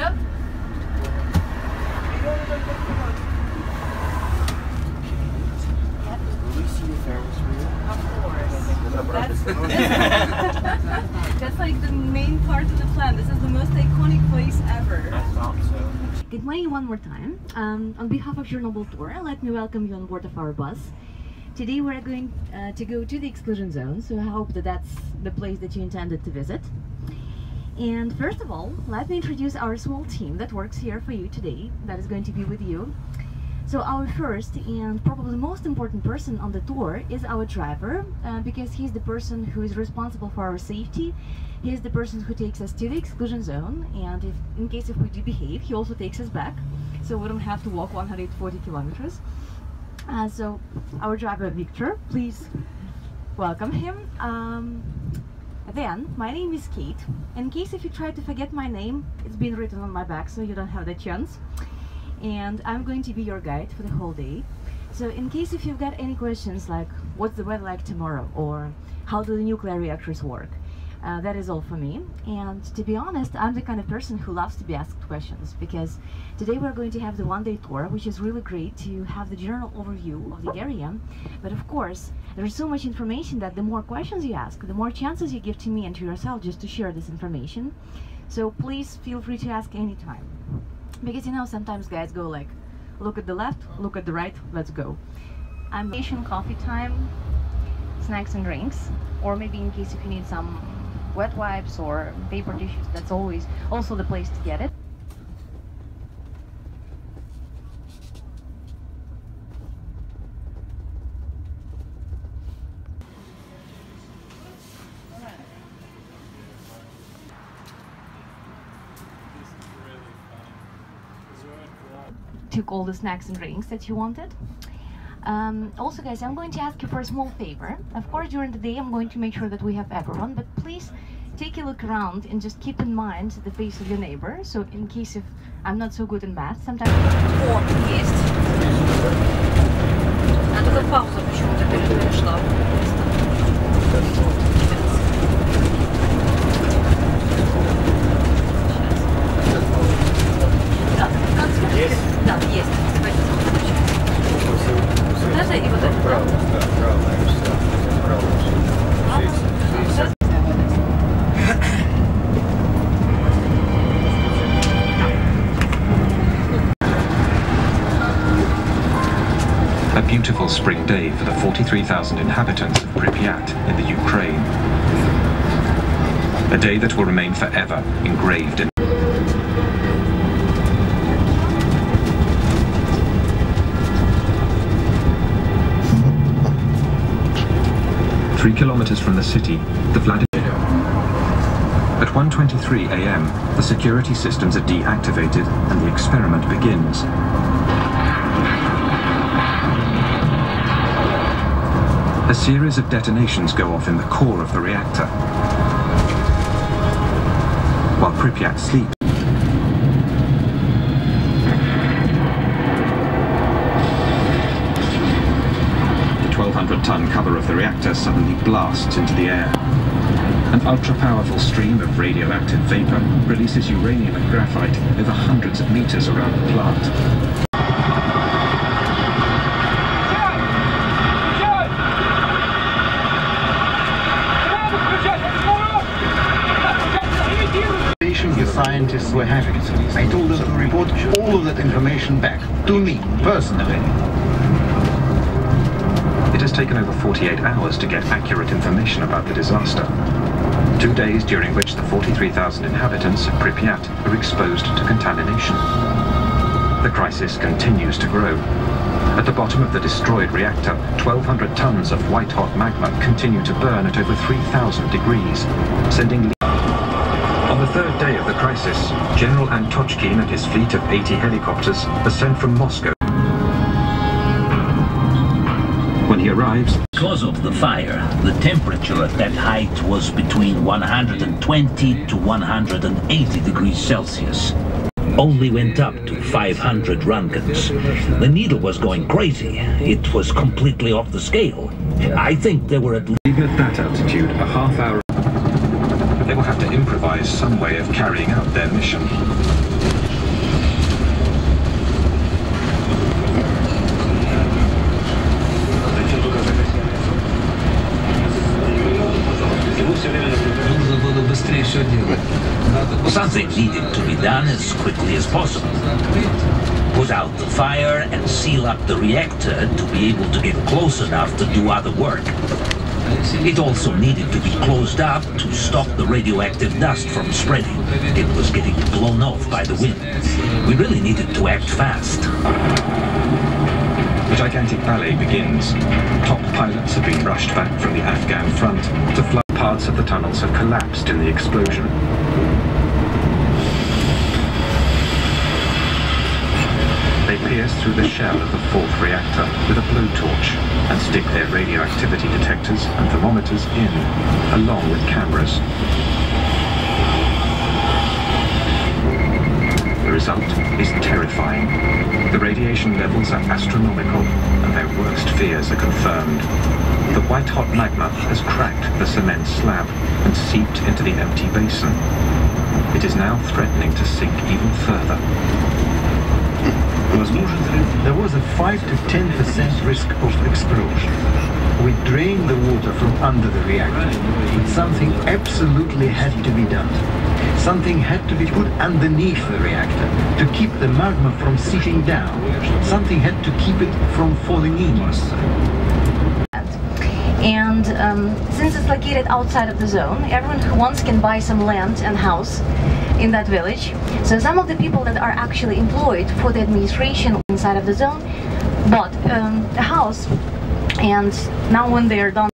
Yep. That's like the main part of the plan. This is the most iconic place ever. I thought so. Good morning one more time. On behalf of Chernobyl Tour, let me welcome you on board of our bus. Today we're going to go to the exclusion zone, so I hope that that's the place that you intended to visit. And first of all, let me introduce our small team that works here for you today, that is going to be with you. So our first and probably most important person on the tour is our driver, because he's the person who is responsible for our safety. He's the person who takes us to the exclusion zone, and in case if we do behave, he also takes us back, so we don't have to walk 140 kilometers. So our driver Victor, please welcome him. Then my name is Kate. In case if you try to forget my name, it's been written on my back, so you don't have that chance. And I'm going to be your guide for the whole day. So in case if you've got any questions like what's the weather like tomorrow, or how do the nuclear reactors work, that is all for me. And to be honest, I'm the kind of person who loves to be asked questions, because today we're going to have the one-day tour, which is really great to have the general overview of the area. But of course, there's so much information that the more questions you ask, the more chances you give to me and to yourself just to share this information. So please feel free to ask anytime. Because you know, sometimes guys go like, look at the left, look at the right, let's go. I'm patient coffee time, snacks and drinks, or maybe in case if you need some wet wipes or paper tissues, that's always also the place to get it. Took all the snacks and drinks that you wanted. Also guys, I'm going to ask you for a small favor. Of course during the day I'm going to make sure that we have everyone, but please take a look around and just keep in mind the face of your neighbor, so in case if I'm not so good in math sometimes... О, есть! А только пауза почему-то перешла. Есть? Да, есть. Даже и вот это. A beautiful spring day for the 43,000 inhabitants of Pripyat in the Ukraine. A day that will remain forever engraved in 3 kilometers from the city, the Vladimir. At 1:23 a.m., the security systems are deactivated and the experiment begins. A series of detonations go off in the core of the reactor, while Pripyat sleeps. The 1,200-ton cover of the reactor suddenly blasts into the air. An ultra-powerful stream of radioactive vapor releases uranium and graphite over hundreds of meters around the plant. The scientists were having. I told them to report all of that information back to me personally. It has taken over 48 hours to get accurate information about the disaster. 2 days during which the 43,000 inhabitants of Pripyat are exposed to contamination. The crisis continues to grow. At the bottom of the destroyed reactor, 1,200 tons of white-hot magma continue to burn at over 3,000 degrees, sending... On the third day of the crisis, General Antochkin and his fleet of 80 helicopters are sent from Moscow. When he arrives... Because of the fire, the temperature at that height was between 120 to 180 degrees Celsius. Only went up to 500 Roentgens. The needle was going crazy. It was completely off the scale. I think there were at least... Even at that altitude, a half hour... They will have to improvise some way of carrying out their mission. had to be done as quickly as possible. Put out the fire and seal up the reactor to be able to get close enough to do other work. It also needed to be closed up to stop the radioactive dust from spreading. It was getting blown off by the wind. We really needed to act fast. The gigantic ballet begins. Top pilots have been rushed back from the Afghan front. The flood parts of the tunnels have collapsed in the explosion. They pierce through the shell of the fourth reactor with a blowtorch and stick their radioactivity detectors and thermometers in, along with cameras. The result is terrifying. The radiation levels are astronomical, and their worst fears are confirmed. The white-hot magma has cracked the cement slab and seeped into the empty basin. It is now threatening to sink even further. There was a 5 to 10% risk of explosion. We drained the water from under the reactor, but something absolutely had to be done. Something had to be put underneath the reactor to keep the magma from seeping down. Something had to keep it from falling in. And since it's located outside of the zone, everyone who wants can buy some land and house in that village. So some of the people that are actually employed for the administration inside of the zone bought a house, and now when they're done